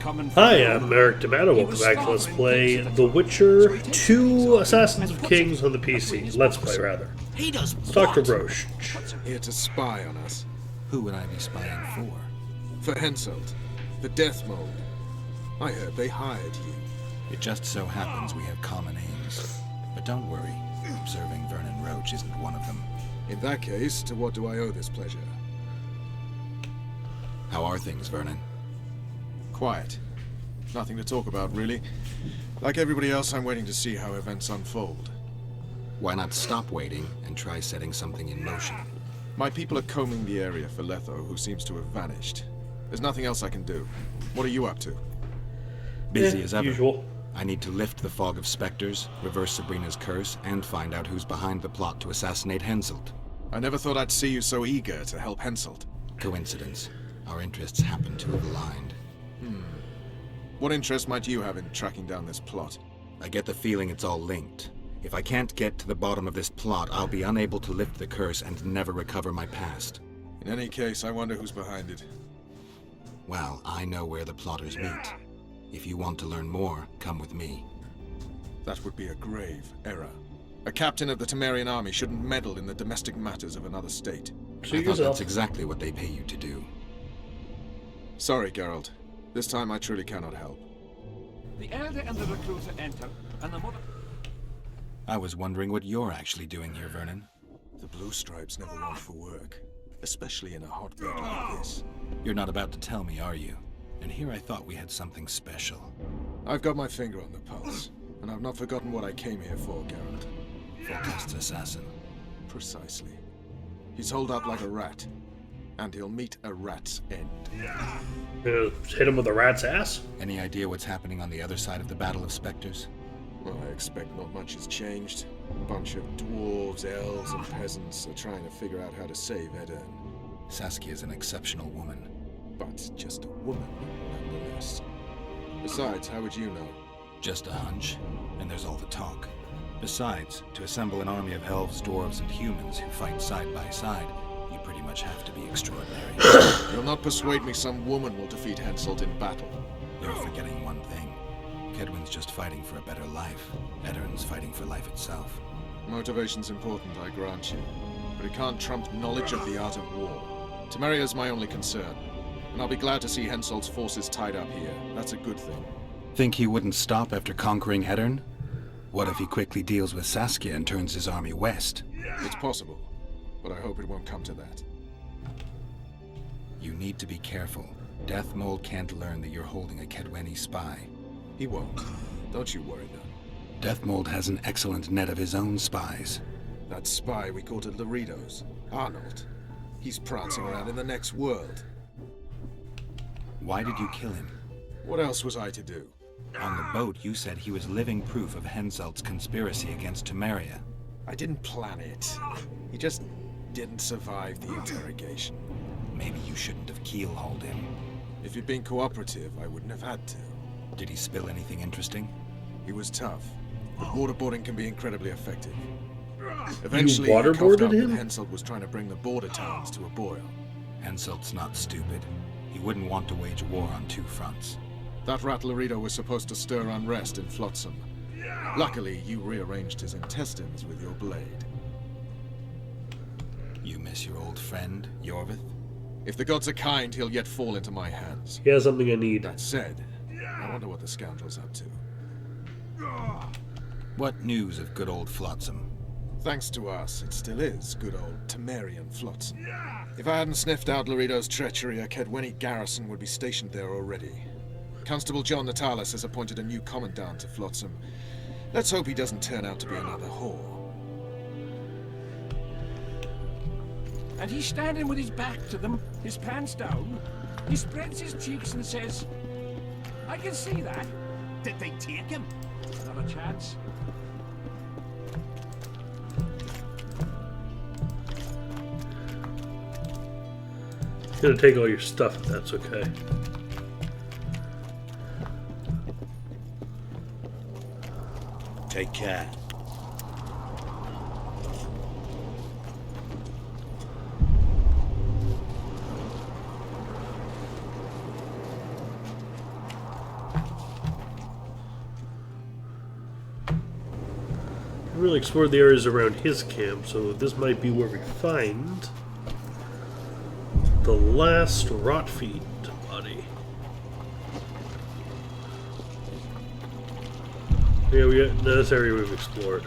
Hi, I'm Eric D'Amato. Welcome back to Let's Play The Witcher 2 Assassins of Kings on the PC. Let's Play, rather. He does Dr. Broche. Here to spy on us. Who would I be spying for? For Henselt, the Death Mold. I heard they hired you. It just so happens we have common aims. But don't worry, observing Vernon Roach isn't one of them. In that case, to what do I owe this pleasure? How are things, Vernon? Quiet. Nothing to talk about, really. Like everybody else, I'm waiting to see how events unfold. Why not stop waiting and try setting something in motion? My people are combing the area for Letho, who seems to have vanished. There's nothing else I can do. What are you up to? Busy as ever. Usual. I need to lift the fog of specters, reverse Sabrina's curse, and find out who's behind the plot to assassinate Henselt. I never thought I'd see you so eager to help Henselt. Coincidence. Our interests happen to have aligned. What interest might you have in tracking down this plot? I get the feeling it's all linked. If I can't get to the bottom of this plot, I'll be unable to lift the curse and never recover my past. In any case, I wonder who's behind it. Well, I know where the plotters meet. If you want to learn more, come with me. That would be a grave error. A captain of the Temerian army shouldn't meddle in the domestic matters of another state. I thought that's exactly what they pay you to do. Sorry, Geralt. This time I truly cannot help. The elder and the recruiter enter, and the mother... I was wondering what you're actually doing here, Vernon. The Blue Stripes never want for work, especially in a hotbed like this. You're not about to tell me, are you? And here I thought we had something special. I've got my finger on the pulse, and I've not forgotten what I came here for, Geralt. Focused assassin. Precisely. He's holed up like a rat, and he'll meet a rat's end. Gonna hit him with a rat's ass? Any idea what's happening on the other side of the Battle of Spectres? Well, I expect not much has changed. A bunch of dwarves, elves, and peasants are trying to figure out how to save Edirn. Saskia's an exceptional woman. But just a woman, nonetheless. Besides, how would you know? Just a hunch, and there's all the talk. Besides, to assemble an army of elves, dwarves, and humans who fight side by side, you pretty much have to be extraordinary. You'll not persuade me some woman will defeat Henselt in battle. You're forgetting one thing. Kedwin's just fighting for a better life. Edirn's fighting for life itself. Motivation's important, I grant you. But it can't trump knowledge of the art of war. Temeria's my only concern. And I'll be glad to see Henselt's forces tied up here. That's a good thing. Think he wouldn't stop after conquering Edirn? What if he quickly deals with Saskia and turns his army west? It's possible, but I hope it won't come to that. You need to be careful. Death Mold can't learn that you're holding a Kedweni spy. He won't. Don't you worry, none. Death Mold has an excellent net of his own spies. That spy we caught at Loritos, Arnold. He's prancing around in the next world. Why did you kill him? What else was I to do? On the boat, you said he was living proof of Henselt's conspiracy against Temeria. I didn't plan it. He just didn't survive the interrogation. Maybe you shouldn't have keel-hauled him. If he'd been cooperative, I wouldn't have had to. Did he spill anything interesting? He was tough, but waterboarding can be incredibly effective. Eventually, he waterboarded coughed up that him? Henselt was trying to bring the border towns to a boil. Henselt's not stupid. He wouldn't want to wage war on two fronts. That rat Lorito was supposed to stir unrest in Flotsam. Luckily, you rearranged his intestines with your blade. You miss your old friend, Yorvith? If the gods are kind, he'll yet fall into my hands. He has something I need. That said, I wonder what the scoundrel's up to. What news of good old Flotsam? Thanks to us, it still is good old Temerian Flotsam. If I hadn't sniffed out Lorito's treachery, a Kedweni garrison would be stationed there already. Constable John Natalis has appointed a new commandant to Flotsam. Let's hope he doesn't turn out to be another whore. And he's standing with his back to them, his pants down. He spreads his cheeks and says, I can see that. Did they take him? Not a chance. Gonna take all your stuff if that's okay. Take care. really explored the areas around his camp, so this might be where we find the last Rotfiend body. Yeah, we got this area we've explored.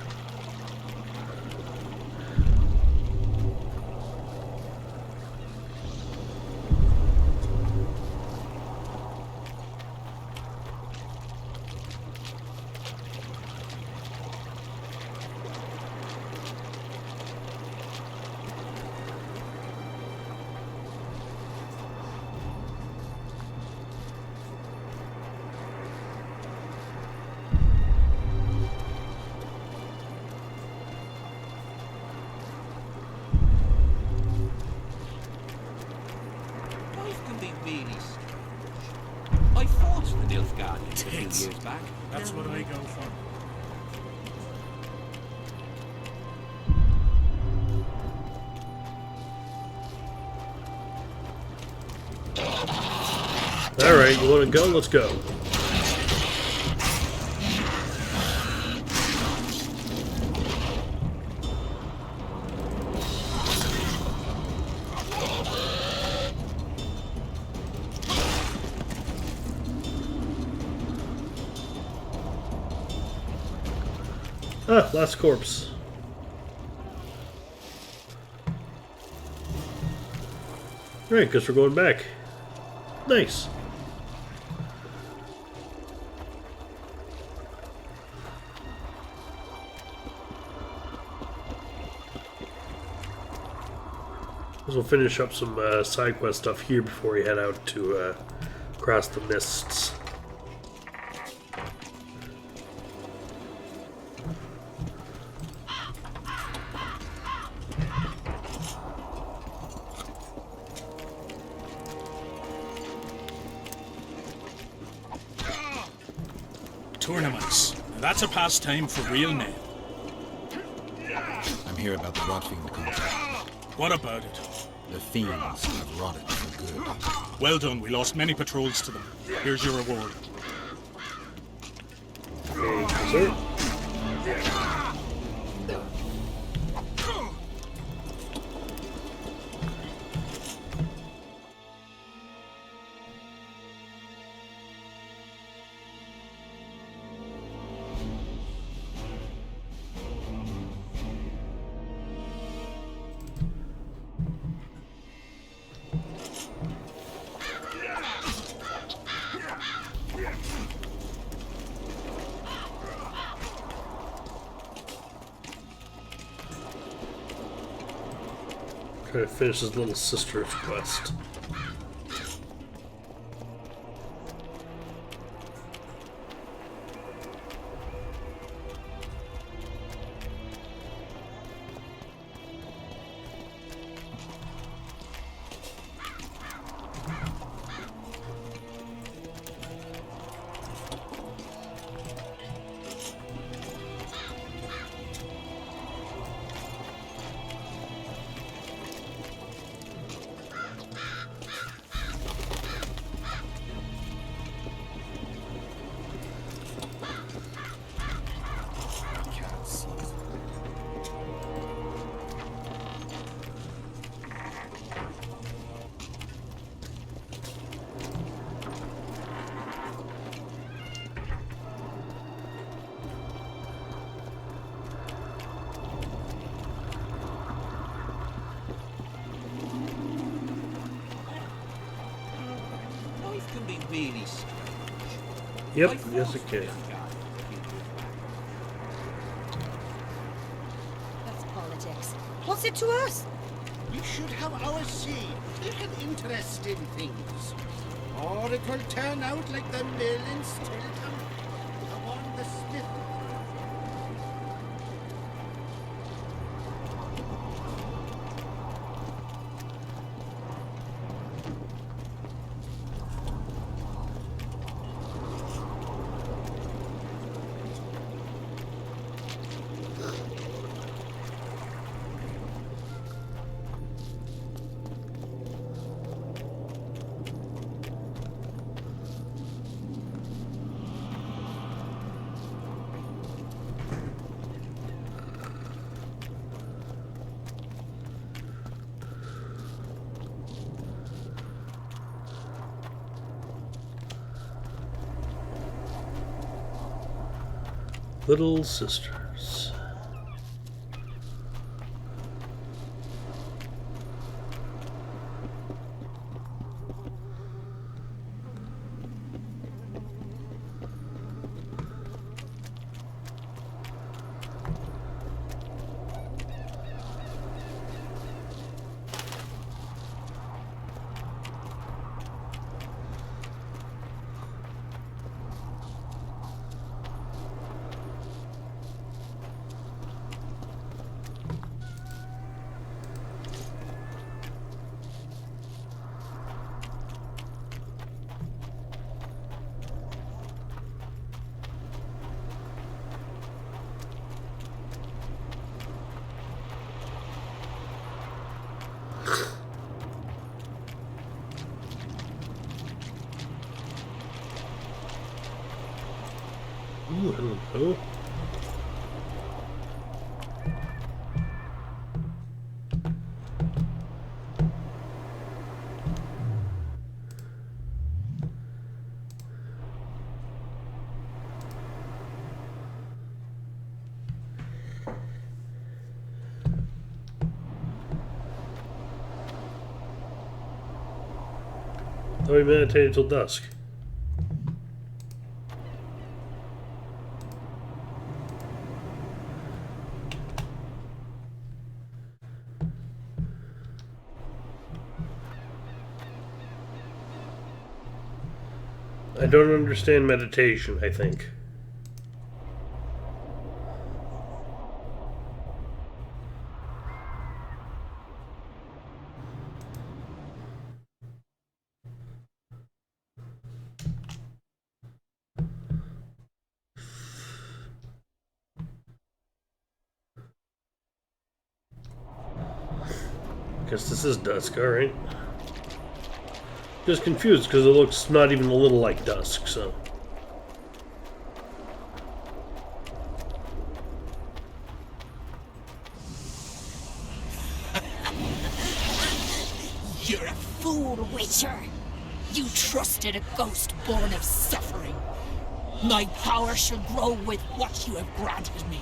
Life can be really strange. I fought the Nilfgaardians a few years back. That's what I go for. Alright, you want to go? Let's go. Ah, last corpse. Alright, guess we're going back. Nice. We'll finish up some side quest stuff here before we head out to cross the mists. Tournaments. Now that's a pastime for real men. I'm here about the Rotfiend contract. What about it? The fiends have rotted for good. Well done, we lost many patrols to them. Here's your reward. Thank you, sir. Trying to finish his little sister's quest. Life can be really strange. Yep, I fought yes it the can. Nilfgaardians a few years back. That's politics. What's it to us? We should have our say, take an interest in things. Or it will turn out like the mill in Stilton. Come on, the Smith. Little Sisters. Ooh, hello. Thought we meditated till dusk. I don't understand meditation, I think. Guess this is dusk, alright. Just confused because it looks not even a little like dusk, so. You're a fool, Witcher. You trusted a ghost born of suffering. My power shall grow with what you have granted me.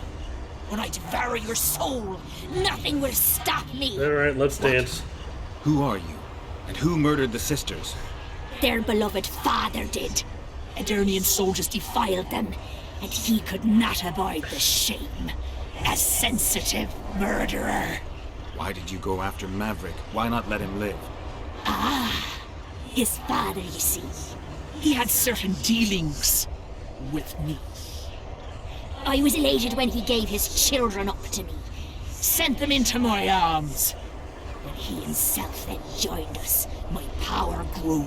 When I devour your soul, nothing will stop me. Alright, let's dance. Who are you? And who murdered the sisters? Their beloved father did. Edirnian soldiers defiled them, and he could not abide the shame. A sensitive murderer. Why did you go after Maverick? Why not let him live? His father, you see. He had certain dealings with me. I was elated when he gave his children up to me. Sent them into my arms. When he himself then joined us, my power grew.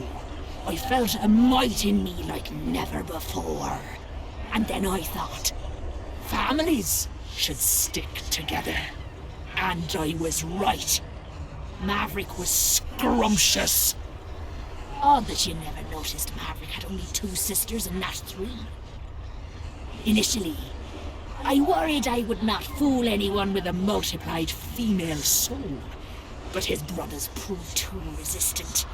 I felt a might in me like never before. And then I thought, families should stick together. And I was right. Maverick was scrumptious. Odd that you never noticed Maverick had only 2 sisters and not 3. Initially, I worried I would not fool anyone with a multiplied female soul. But his brothers proved too resistant,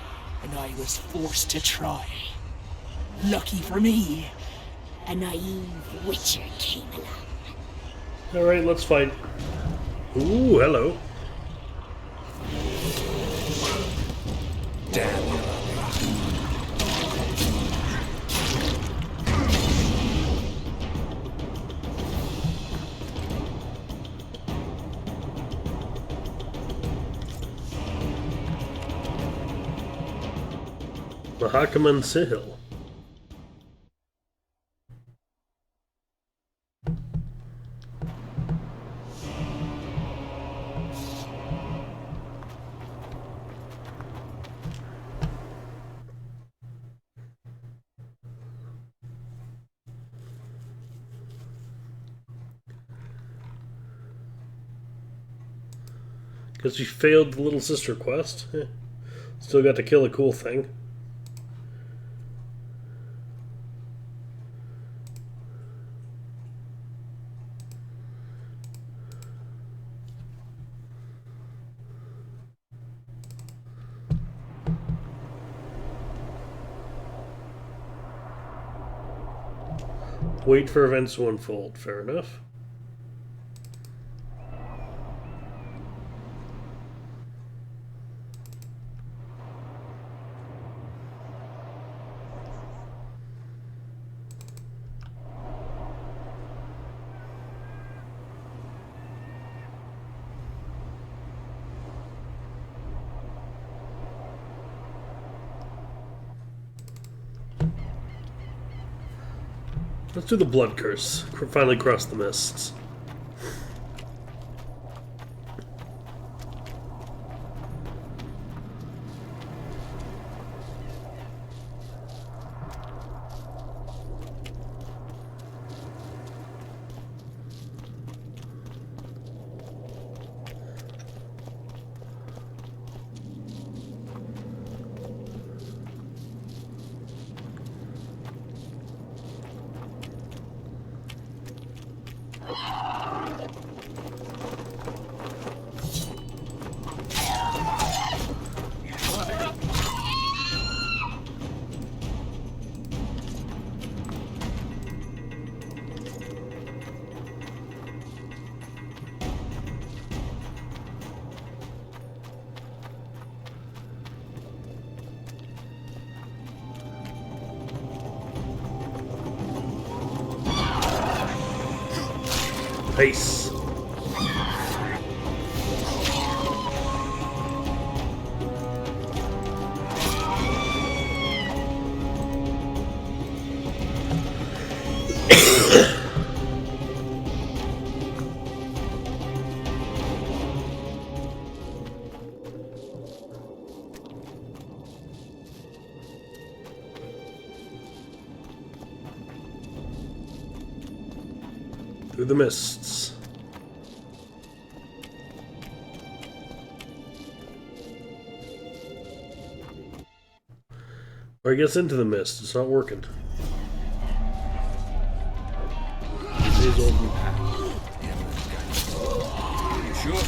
and I was forced to try. Lucky for me, a naive Witcher came along. Alright, let's fight. Ooh, hello. Damn you. Mahakaman Sihil. Guess we failed the little sister quest. Still got to kill a cool thing. Wait for events to unfold. Fair enough. Let's do the blood curse. Finally cross the mists. Nice. Through the mists. Or I guess into the mist. It's not working. These old You sure?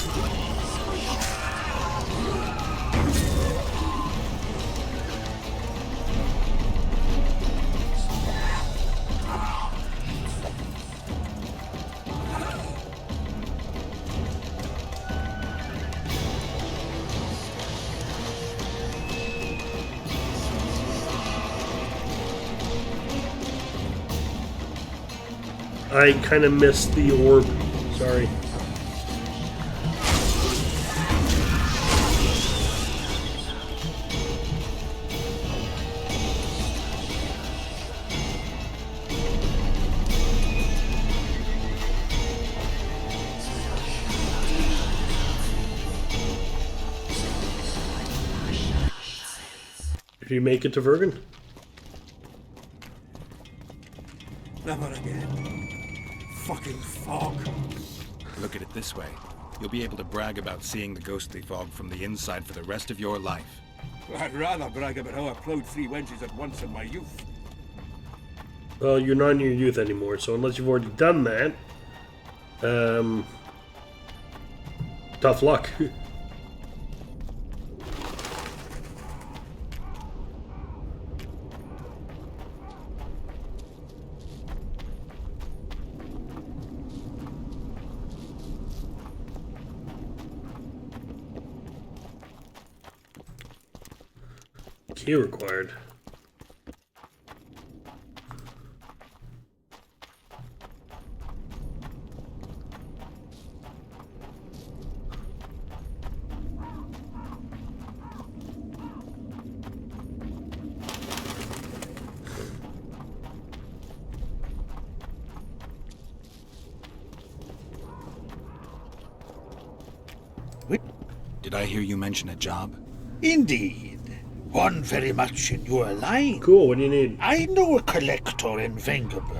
I kind of missed the orb. Sorry. Did you make it to Vergen? Never again. Fucking fog. Look at it this way. You'll be able to brag about seeing the ghostly fog from the inside for the rest of your life. I'd rather brag about how I plowed 3 wenches at once in my youth. Well, you're not in your youth anymore, so unless you've already done that, tough luck. Key required. Did I hear you mention a job? Indeed. One very much in your line. Cool, what do you need? I know a collector in Vengerberg.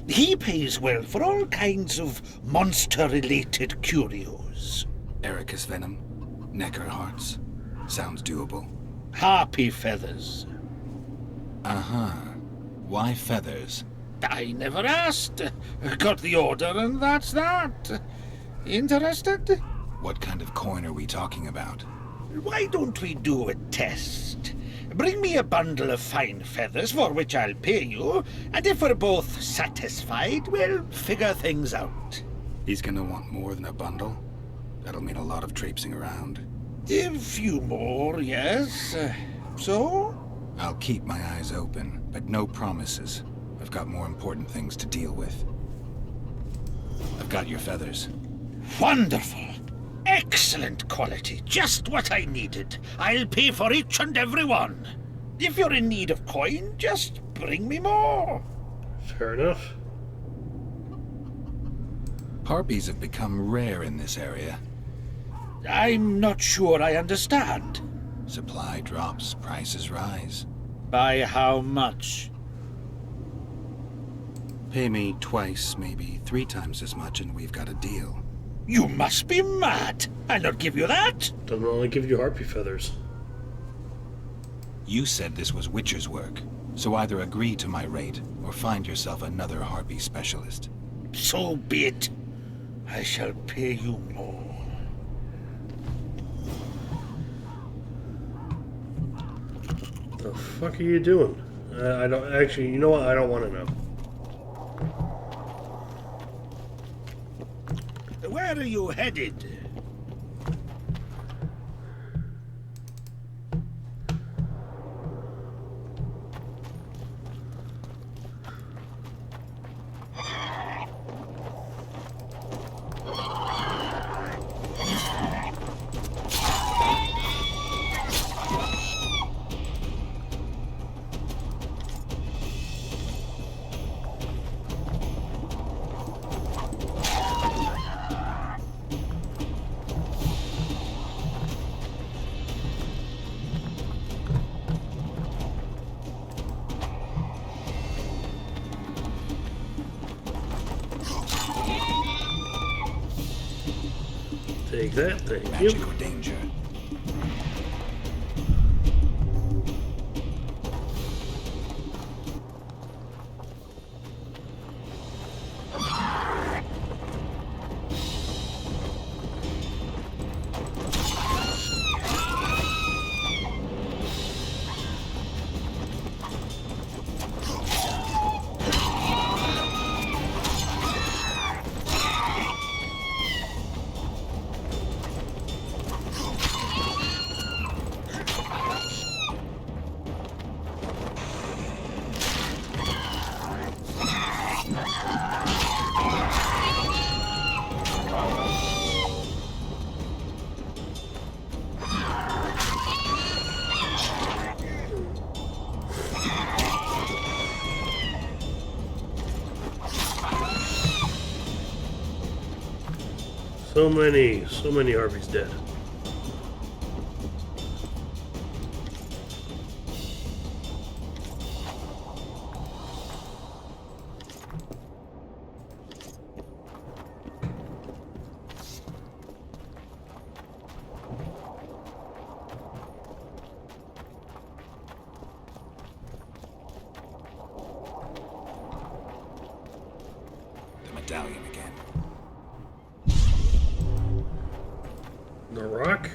He pays well for all kinds of monster-related curios. Ericus venom? Necker hearts? Sounds doable. Harpy feathers. Uh-huh. Why feathers? I never asked. Got the order and that's that. Interested? What kind of coin are we talking about? Why don't we do a test? Bring me a bundle of fine feathers, for which I'll pay you, and if we're both satisfied, we'll figure things out. He's gonna want more than a bundle. That'll mean a lot of traipsing around. A few more, yes. So? I'll keep my eyes open, but no promises. I've got more important things to deal with. I've got your feathers. Wonderful. Excellent quality. Just what I needed. I'll pay for each and every one. If you're in need of coin, just bring me more. Fair enough. Harpies have become rare in this area. I'm not sure I understand. Supply drops, prices rise. By how much? Pay me twice, maybe 3 times as much, and we've got a deal. You must be mad. I'll not give you that. Doesn't only give you harpy feathers. You said this was Witcher's work, so either agree to my rate or find yourself another harpy specialist. So be it. I shall pay you more. The fuck are you doing? I don't actually. You know what? I don't want to know. Where are you headed? Take that, thank you. Magic or danger? So many harpies dead. The medallion again. The rock?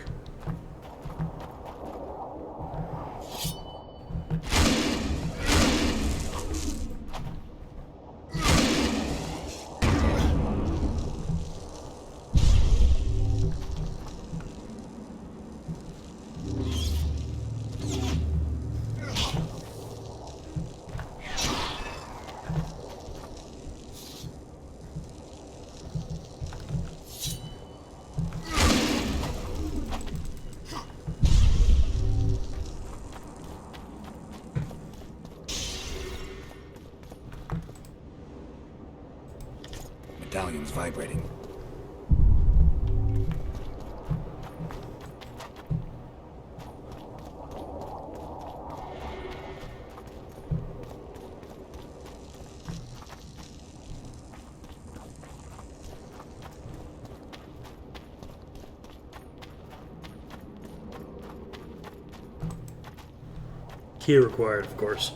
Medallion's vibrating. Key required, of course.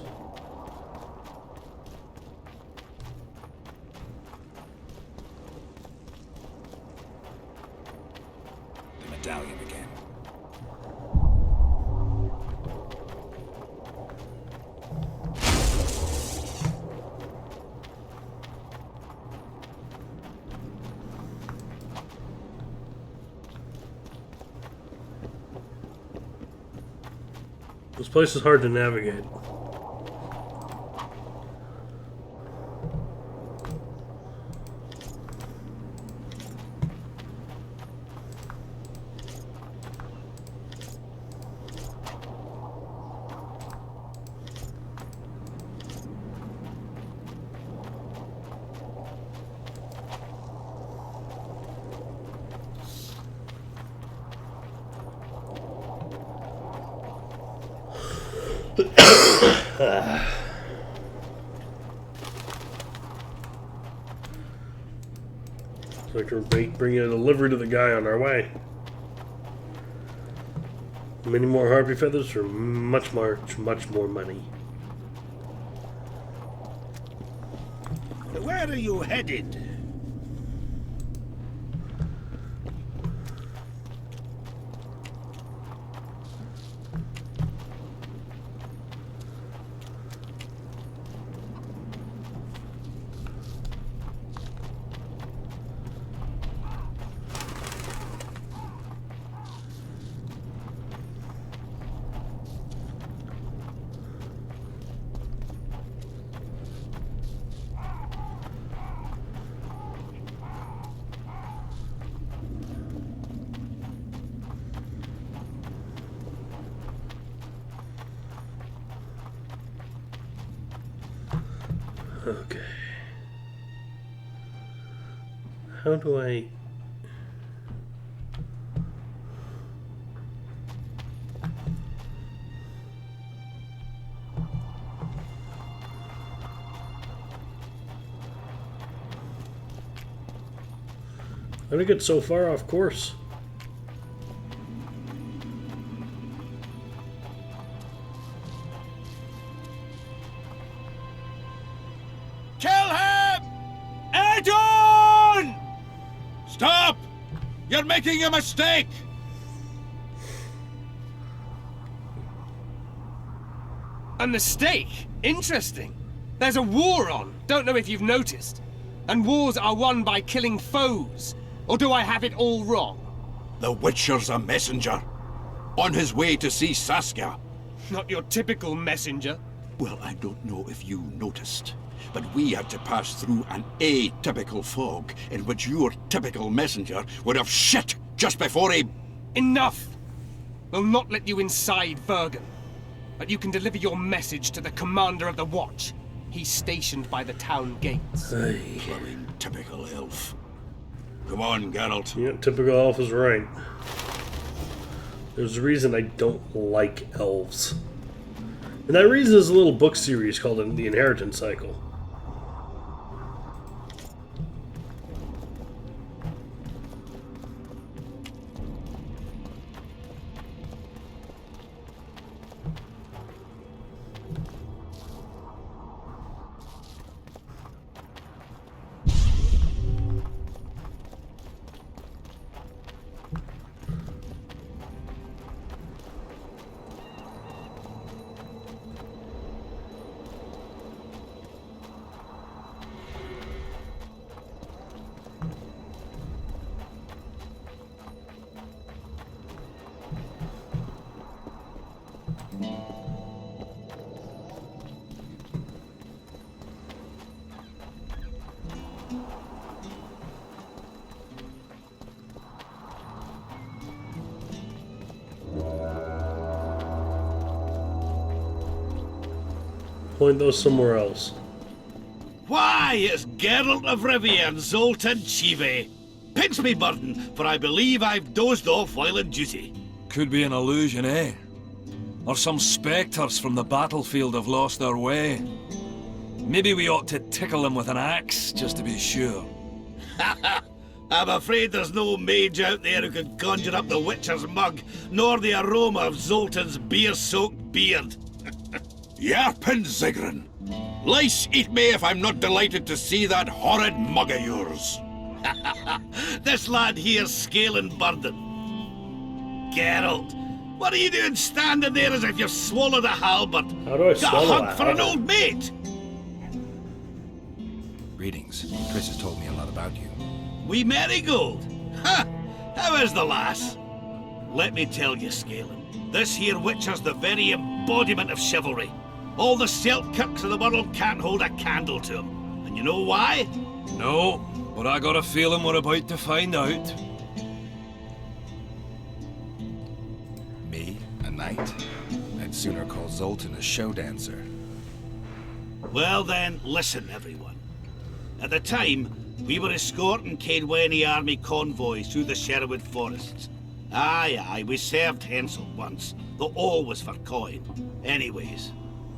The medallion again. This place is hard to navigate. So I can bring a delivery to the guy on our way. Many more harpy feathers for much more money. Where are you headed? Okay. How do I... How did I get so far off course? Kill him! Edon! Stop! You're making a mistake! A mistake? Interesting. There's a war on. Don't know if you've noticed. And wars are won by killing foes. Or do I have it all wrong? The Witcher's a messenger. On his way to see Saskia. Not your typical messenger. Well, I don't know if you noticed, but we had to pass through an atypical fog in which your typical messenger would have shit just before he... Enough! We'll not let you inside Vergen. But you can deliver your message to the commander of the Watch. He's stationed by the town gates. Blowing typical elf. Come on, Geralt. Yeah, typical elf is right. There's a reason I don't like elves. And that reason is a little book series called The Inheritance Cycle. Point those somewhere else. Why, it's Geralt of Rivia and Zoltan Chive. Pinch me, Burden, for I believe I've dozed off while on duty. Could be an illusion, eh? Or some spectres from the battlefield have lost their way. Maybe we ought to tickle them with an axe, just to be sure. I'm afraid there's no mage out there who can conjure up the Witcher's mug, nor the aroma of Zoltan's beer-soaked beard. Yarpin Zigrin! Lice eat me if I'm not delighted to see that horrid mug of yours. This lad here's scaling Burden. Geralt, what are you doing standing there as if you've swallowed a halberd? How do I Got swallow a hug for an old mate? Greetings. Chris has told me a lot about you. Wee Marigold. Ha! How is the lass? Let me tell you, Scalen, this here Witcher's the very embodiment of chivalry. All the Selkirks of the world can't hold a candle to him. And you know why? No, but I got a feeling we're about to find out. Me? A knight? I'd sooner call Zoltan a show dancer. Well then, listen everyone. At the time, we were escorting Caedwene army convoys through the Sherwood forests. Aye, we served Hensel once, though all was for coin. Anyways,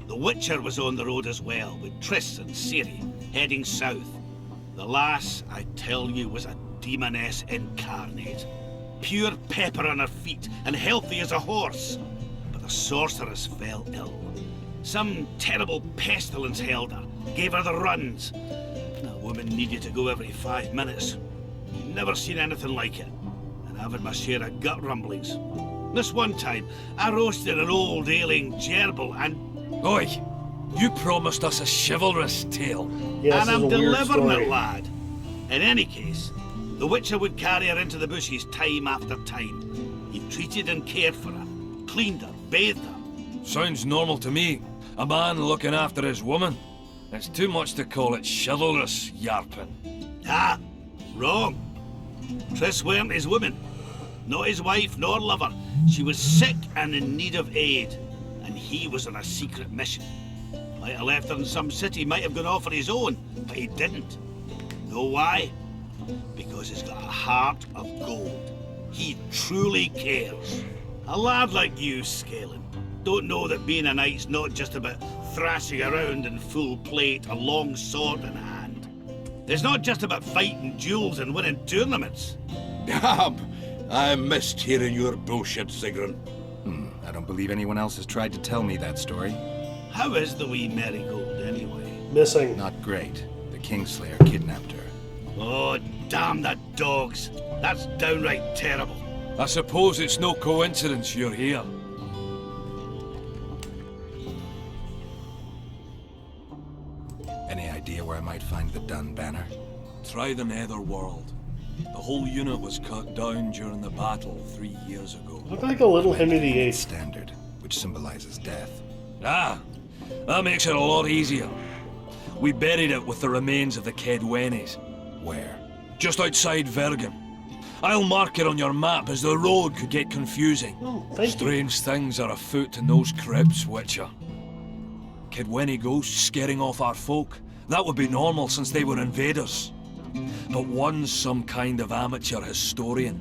the Witcher was on the road as well, with Triss and Ciri, heading south. The lass, I tell you, was a demoness incarnate. Pure pepper on her feet, and healthy as a horse. But the sorceress fell ill. Some terrible pestilence held her, gave her the runs. The woman needed to go every 5 minutes. Never seen anything like it. And I've had my share of gut rumblings. This one time, I roasted an old ailing gerbil and... Oi! You promised us a chivalrous tale. Yeah, and this is I'm a weird delivering story. it, lad. In any case, the Witcher would carry her into the bushes time after time. He treated and cared for her, cleaned her, bathed her. Sounds normal to me. A man looking after his woman. It's too much to call it chivalrous, Yarpen. Ah, wrong. Triss weren't his woman. Not his wife nor lover. She was sick and in need of aid. And he was on a secret mission. Might have left her in some city, might have gone off on his own, but he didn't. Know why? Because he's got a heart of gold. He truly cares. A lad like you, Scalen, don't know that being a knight's not just about thrashing around in full plate, a long sword in hand. It's not just about fighting duels and winning tournaments. I missed hearing your bullshit, Sigrun. I don't believe anyone else has tried to tell me that story. How is the wee Marigold, anyway? Missing. Not great. The Kingslayer kidnapped her. Oh, damn the dogs. That's downright terrible. I suppose it's no coincidence you're here. Any idea where I might find the Dun banner? Try the Netherworld. The whole unit was cut down during the battle 3 years ago. Look like a little Henry VIII. Standard, which symbolizes death. Ah, that makes it a lot easier. We buried it with the remains of the Caedwenes, Where? just outside Vergen. I'll mark it on your map as the road could get confusing. Oh, thank you. Strange things are afoot in those crypts, Witcher. Caedwene ghosts scaring off our folk. That would be normal since they were invaders. But one's some kind of amateur historian,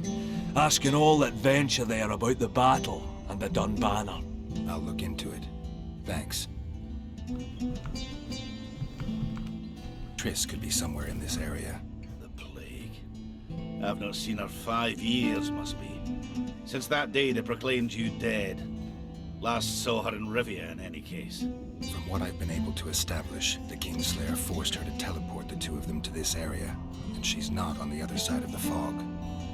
asking all that venture there about the battle and the Dun banner. I'll look into it. Thanks. Triss could be somewhere in this area. The plague. I've not seen her 5 years, must be. Since that day they proclaimed you dead. Last saw her in Rivia, in any case. From what I've been able to establish, the Kingslayer forced her to teleport the two of them to this area, and she's not on the other side of the fog.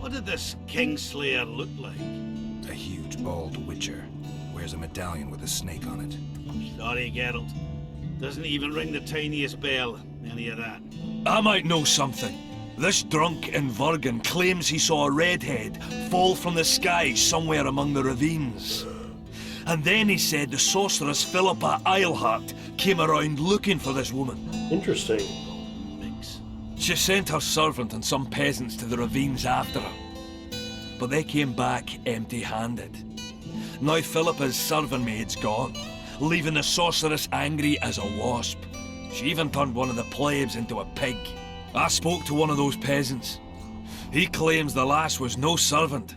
What did this Kingslayer look like? A huge, bald witcher. Wears a medallion with a snake on it. Sorry, Geralt. Doesn't even ring the tiniest bell, any of that. I might know something. This drunk in Vergen claims he saw a redhead fall from the sky somewhere among the ravines. And then he said the sorceress Philippa Eilhart came around looking for this woman. Interesting. Mix. She sent her servant and some peasants to the ravines after her. But they came back empty-handed. Now Philippa's servant maid's gone, leaving the sorceress angry as a wasp. She even turned one of the plebs into a pig. I spoke to one of those peasants. He claims the lass was no servant,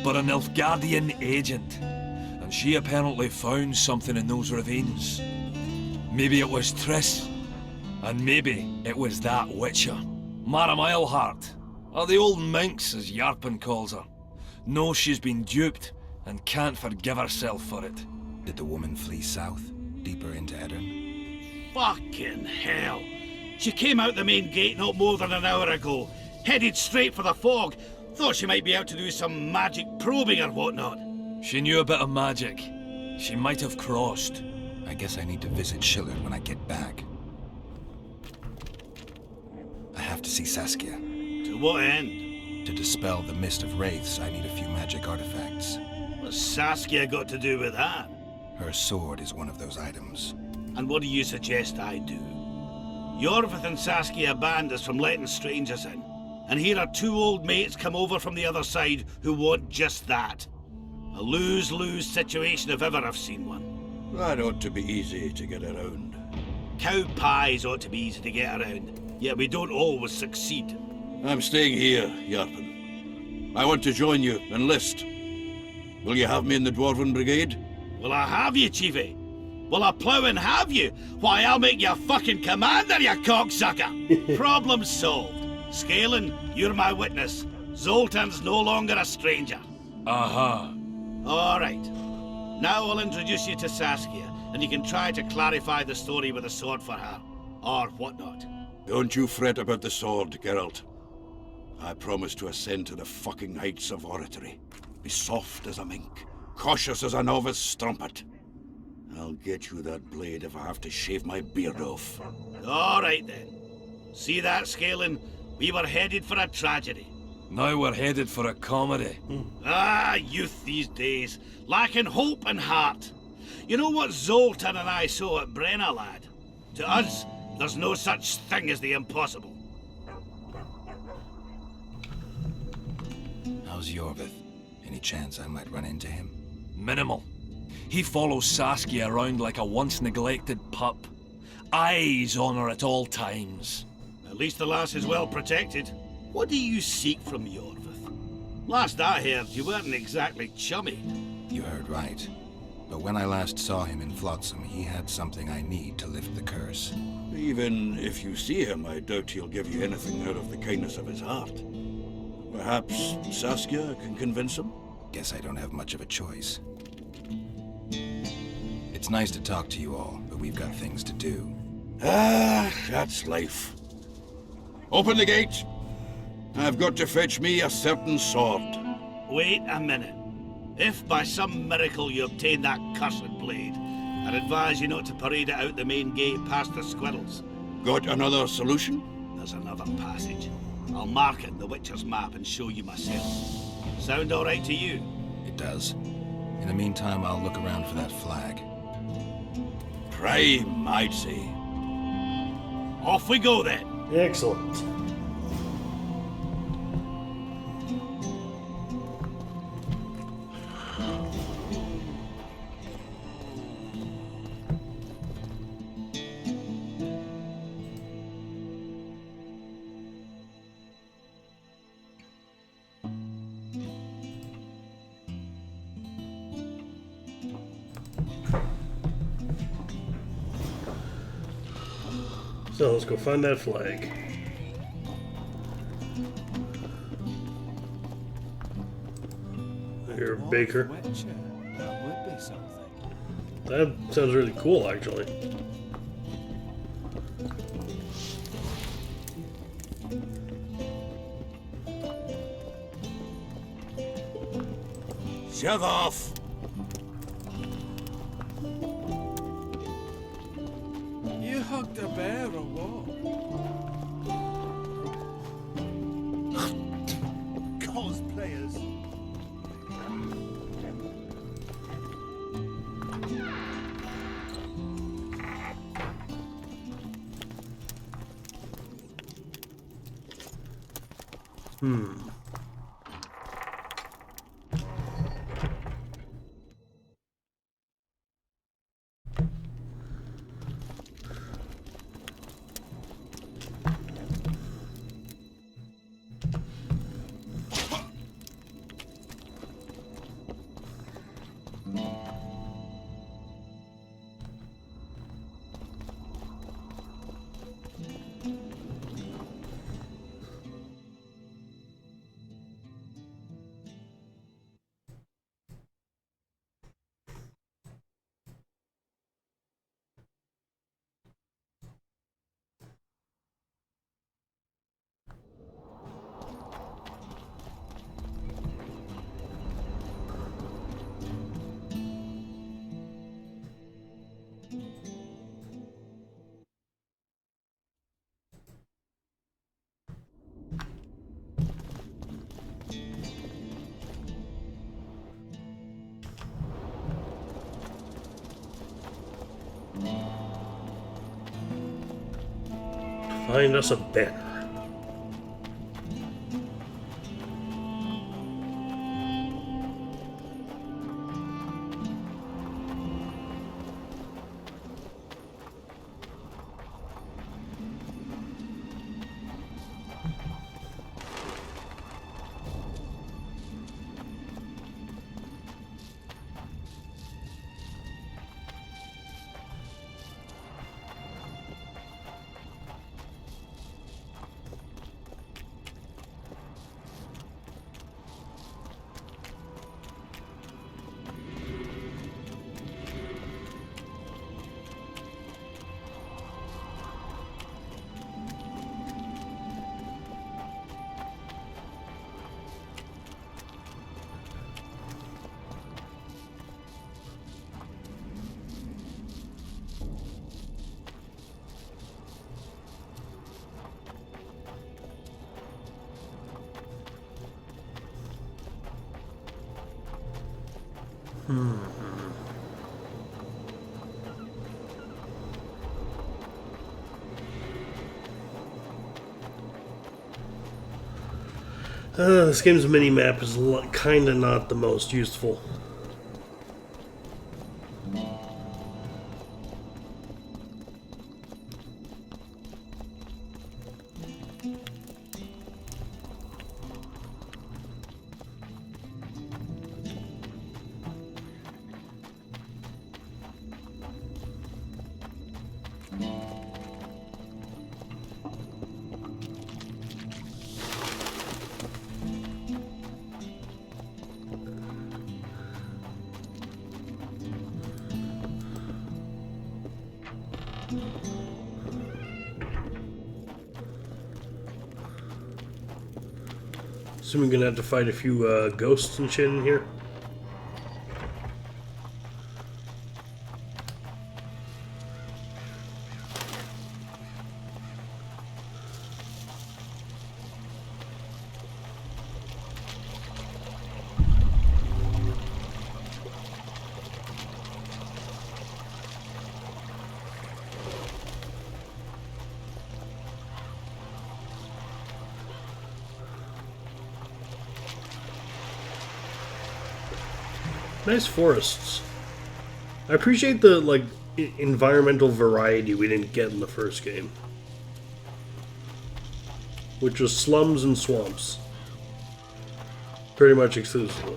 but an Nilfgaardian agent. And she apparently found something in those ravines. Maybe it was Triss. And maybe it was that Witcher. Madame Eilhart, or the old minx as Yarpen calls her. Knows she's been duped and can't forgive herself for it. Did the woman flee south, deeper into Edirn? Fucking hell. She came out the main gate not more than an hour ago. Headed straight for the fog. Thought she might be out to do some magic probing or whatnot. She knew a bit of magic. She might have crossed. I guess I need to visit Shillard when I get back. I have to see Saskia. To what end? To dispel the mist of wraiths, I need a few magic artifacts. What's Saskia got to do with that? Her sword is one of those items. And what do you suggest I do? Yorvith and Saskia banned us from letting strangers in. And here are two old mates come over from the other side who want just that. A lose-lose situation if ever I've seen one. That ought to be easy to get around. Cow pies ought to be easy to get around, yet we don't always succeed. I'm staying here, Yarpen. I want to join you, enlist. Will you have me in the Dwarven Brigade? Will I have you, Chiefy? Will I plough and have you? Why, I'll make you fucking commander, you cocksucker! Problem solved. Scalen, you're my witness. Zoltan's no longer a stranger. Aha. All right. Now I'll introduce you to Saskia, and you can try to clarify the story with a sword for her. Or whatnot. Don't you fret about the sword, Geralt. I promise to ascend to the fucking heights of oratory. Be soft as a mink, cautious as a novice strumpet. I'll get you that blade if I have to shave my beard off. All right, then. See that, Scalen? We were headed for a tragedy. Now we're headed for a comedy. Ah, youth these days, lacking hope and heart. You know what Zoltan and I saw at Brenna, lad? To us, there's no such thing as the impossible. How's Yorvith? Any chance I might run into him? Minimal. He follows Saskia around like a once-neglected pup. Eyes on her at all times. At least the lass is well protected. What do you seek from Yorvith? Last I heard, you weren't exactly chummy. You heard right. But when I last saw him in Flotsam, he had something I need to lift the curse. Even if you see him, I doubt he'll give you anything out of the kindness of his heart. Perhaps Saskia can convince him? Guess I don't have much of a choice. It's nice to talk to you all, but we've got things to do. Ah, that's life. Open the gate. I've got to fetch me a certain sword. Wait a minute. If by some miracle you obtain that cursed blade, I'd advise you not to parade it out the main gate past the squirrels. Got another solution? There's another passage. I'll mark it in the Witcher's map and show you myself. Sound all right to you? It does. In the meantime, I'll look around for that flag. Prime, I'd say. Off we go then. Excellent. So let's go find that flag. Here, Baker. Witcher, that would be something. That sounds really cool, actually. Shove off! You hugged a bear or what? Cosplayers. Find us a banner. This game's mini-map is kinda not the most useful. So we're gonna have to fight a few ghosts and shit in here. Nice forests. I appreciate the environmental variety we didn't get in the first game, which was slums and swamps, pretty much exclusively.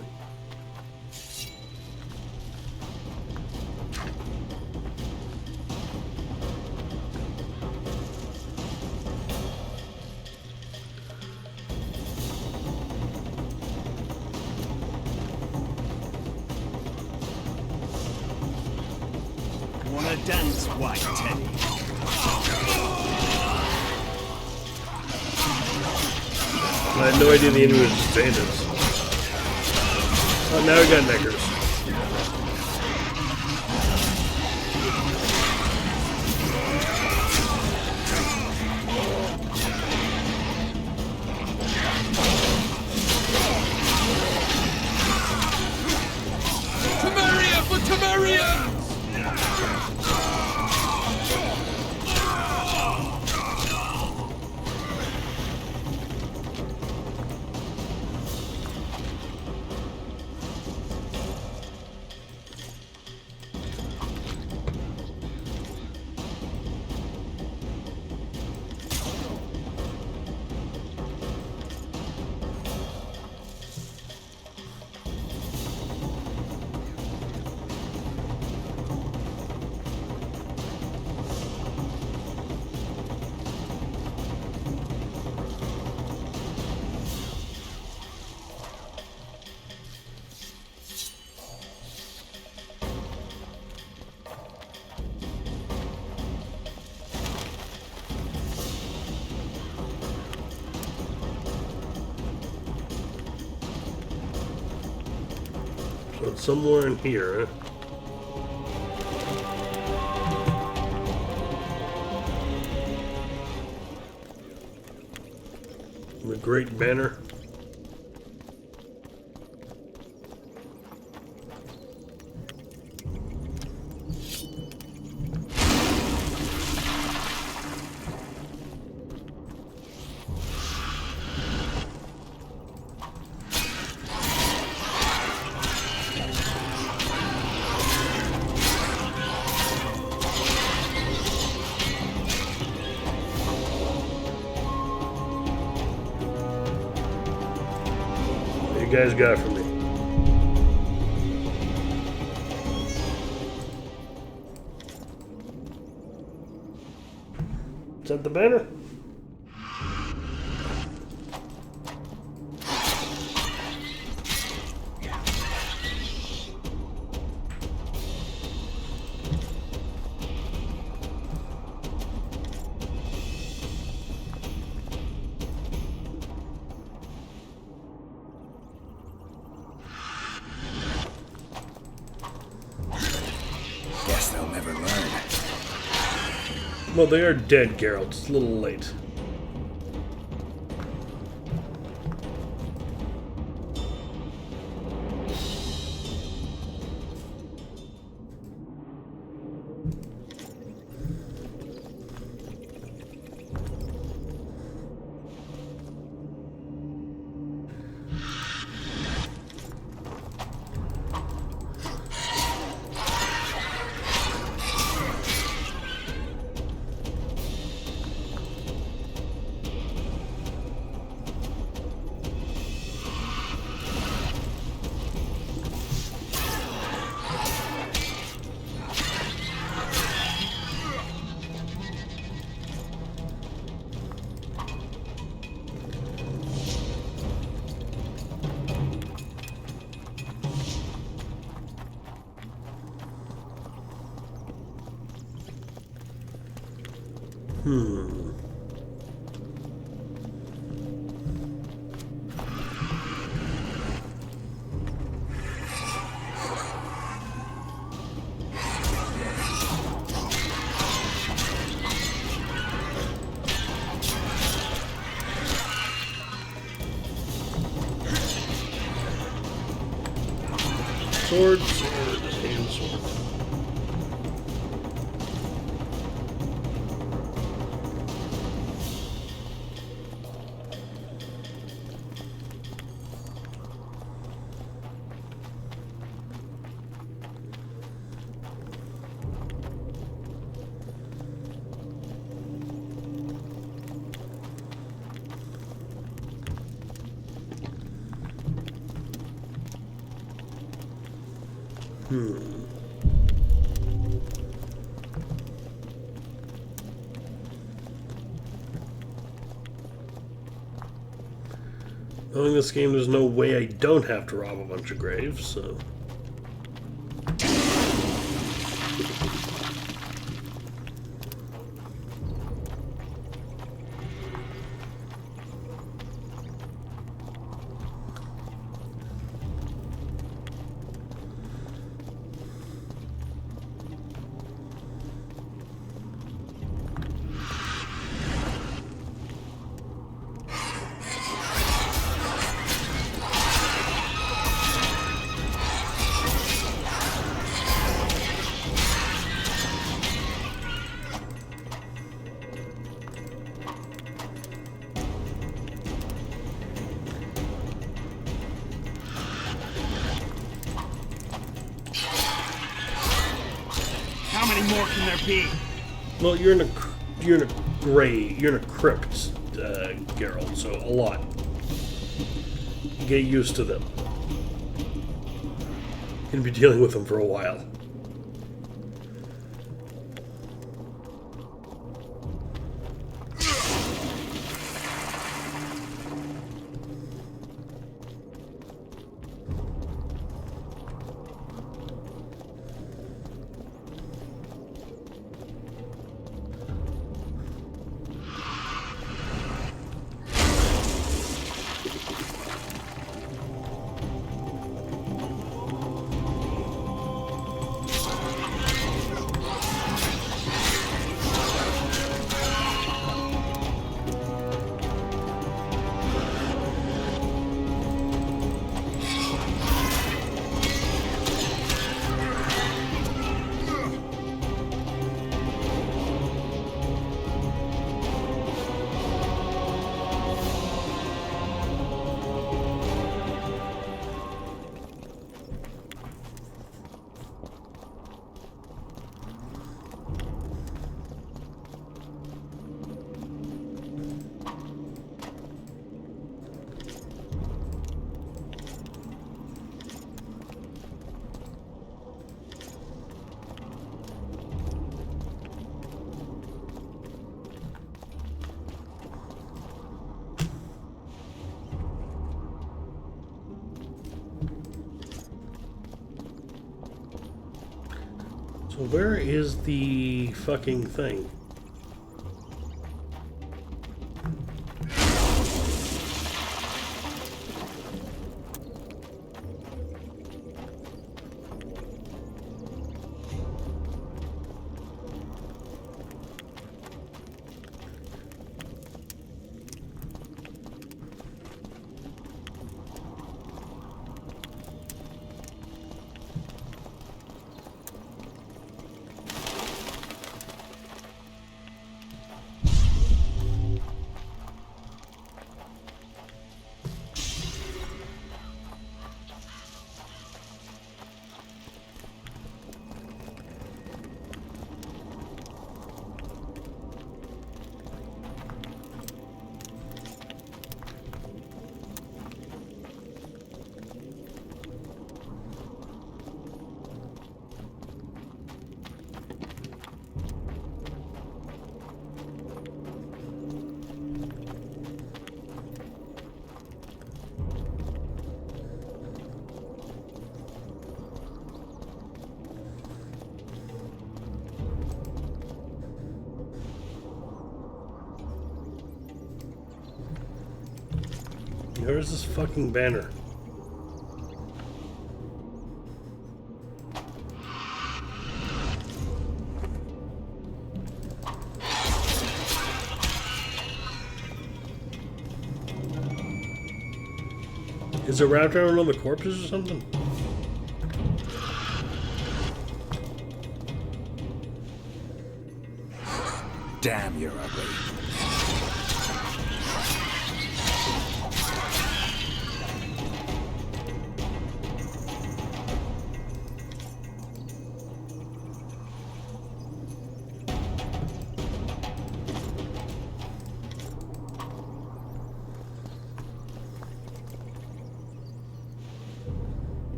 Wanna dance, White Teddy? I had no idea the enemy was just bandits. Oh, now we got neckers. Temeria for Temeria! So it's somewhere in here. The Great Banner. guys got for me? Is that the banner? Guess they'll never learn. Well, they are dead, Geralt. It's a little late. Sword, and sword. Knowing this game, there's no way I don't have to rob a bunch of graves, so... How many more can there be? Well, you're in a crypt, Geralt, so a lot. Get used to them. You're gonna be dealing with them for a while. So where is the fucking thing? Where's this fucking banner? Is it wrapped around all the corpses or something? Damn, you're ugly.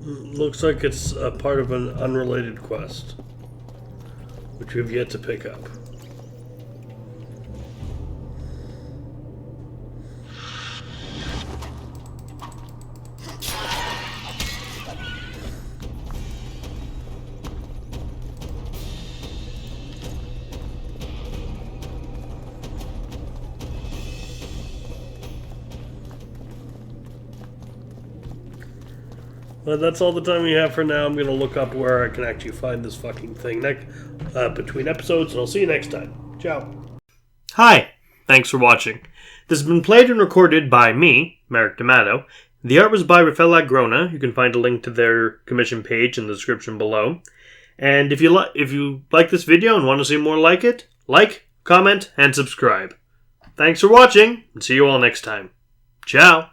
Looks like it's a part of an unrelated quest, which we've yet to pick up. Well, that's all the time we have for now. I'm going to look up where I can actually find this fucking thing between episodes, and I'll see you next time. Ciao. Hi, thanks for watching. This has been played and recorded by me, Merrick D'Amato. The art was by Rafael Agrona. You can find a link to their commission page in the description below. And if you like this video and want to see more like it, like, comment, and subscribe. Thanks for watching, and see you all next time. Ciao.